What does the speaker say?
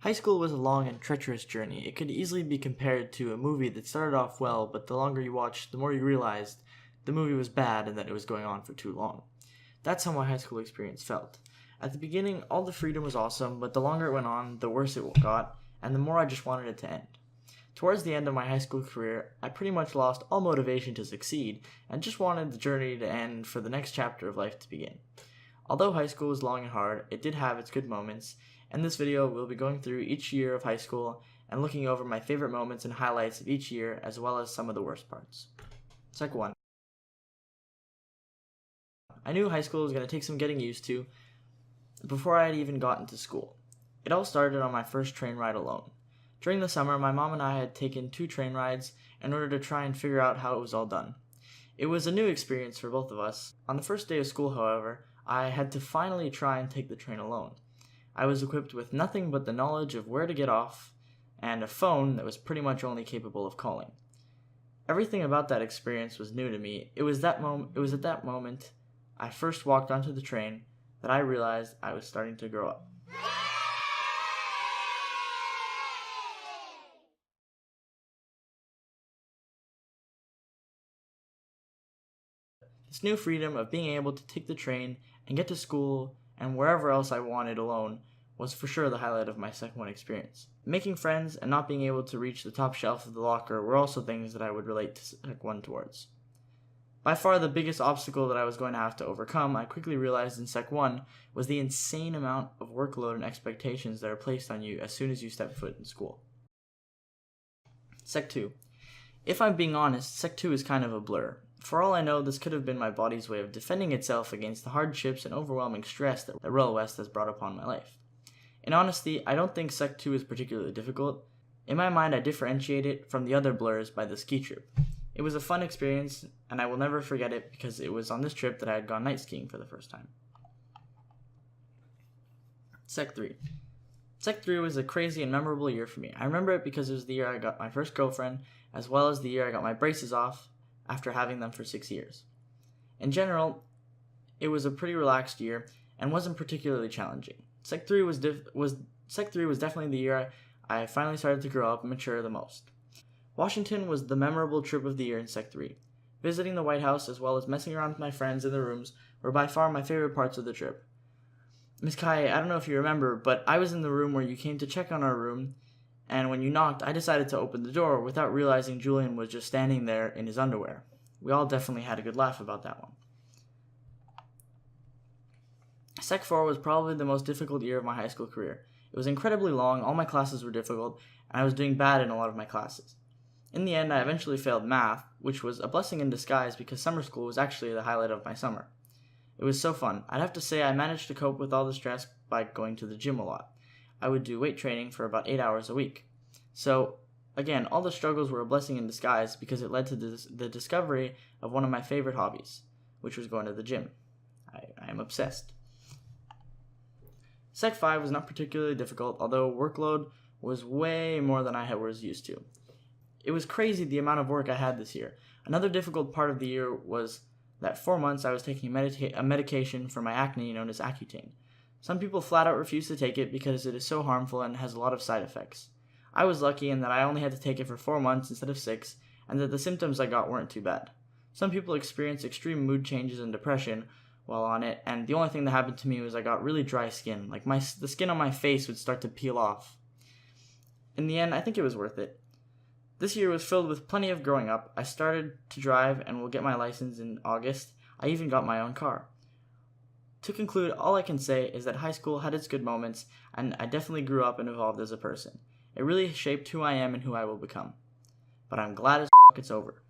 High school was a long and treacherous journey. It could easily be compared to a movie that started off well, but the longer you watched, the more you realized the movie was bad and that it was going on for too long. That's how my high school experience felt. At the beginning, all the freedom was awesome, but the longer it went on, the worse it got, and the more I just wanted it to end. Towards the end of my high school career, I pretty much lost all motivation to succeed and just wanted the journey to end for the next chapter of life to begin. Although high school was long and hard, it did have its good moments. In this video, we'll be going through each year of high school and looking over my favorite moments and highlights of each year, as well as some of the worst parts. Sec 1. I knew high school was going to take some getting used to before I had even gotten to school. It all started on my first train ride alone. During the summer, my mom and I had taken 2 train rides in order to try and figure out how it was all done. It was a new experience for both of us. On the first day of school, however, I had to finally try and take the train alone. I was equipped with nothing but the knowledge of where to get off and a phone that was pretty much only capable of calling. Everything about that experience was new to me. It was at that moment I first walked onto the train that I realized I was starting to grow up. This new freedom of being able to take the train and get to school and wherever else I wanted alone was for sure the highlight of my Sec 1 experience. Making friends and not being able to reach the top shelf of the locker were also things that I would relate to Sec 1 towards. By far the biggest obstacle that I was going to have to overcome, I quickly realized in Sec 1, was the insane amount of workload and expectations that are placed on you as soon as you step foot in school. Sec 2. If I'm being honest, Sec 2 is kind of a blur. For all I know, this could have been my body's way of defending itself against the hardships and overwhelming stress that Royal West has brought upon my life. In honesty, I don't think Sec 2 is particularly difficult. In my mind, I differentiate it from the other blurs by the ski trip. It was a fun experience, and I will never forget it because it was on this trip that I had gone night skiing for the first time. Sec 3. Sec 3 was a crazy and memorable year for me. I remember it because it was the year I got my first girlfriend, as well as the year I got my braces off after having them for 6 years. In general, it was a pretty relaxed year and wasn't particularly challenging. Sec 3 was definitely the year I finally started to grow up and mature the most. Washington was the memorable trip of the year in Sec 3. Visiting the White House as well as messing around with my friends in the rooms were by far my favorite parts of the trip. Miss Kai, I don't know if you remember, but I was in the room where you came to check on our room, and when you knocked, I decided to open the door without realizing Julian was just standing there in his underwear. We all definitely had a good laugh about that one. Sec 4 was probably the most difficult year of my high school career. It was incredibly long, all my classes were difficult, and I was doing bad in a lot of my classes. In the end, I eventually failed math, which was a blessing in disguise because summer school was actually the highlight of my summer. It was so fun. I'd have to say I managed to cope with all the stress by going to the gym a lot. I would do weight training for about 8 hours a week. So, again, all the struggles were a blessing in disguise because it led to the discovery of one of my favorite hobbies, which was going to the gym. I am obsessed. Sec 5 was not particularly difficult, although workload was way more than I was used to. It was crazy the amount of work I had this year. Another difficult part of the year was that 4 months I was taking a medication for my acne known as Accutane. Some people flat out refuse to take it because it is so harmful and has a lot of side effects. I was lucky in that I only had to take it for 4 months instead of 6, and that the symptoms I got weren't too bad. Some people experience extreme mood changes and depression while on it, and the only thing that happened to me was I got really dry skin. Like the skin on my face would start to peel off. In the end, I think it was worth it. This year was filled with plenty of growing up. I started to drive and will get my license in August. I even got my own car. To conclude, all I can say is that high school had its good moments, and I definitely grew up and evolved as a person. It really shaped who I am and who I will become. But I'm glad as it's over.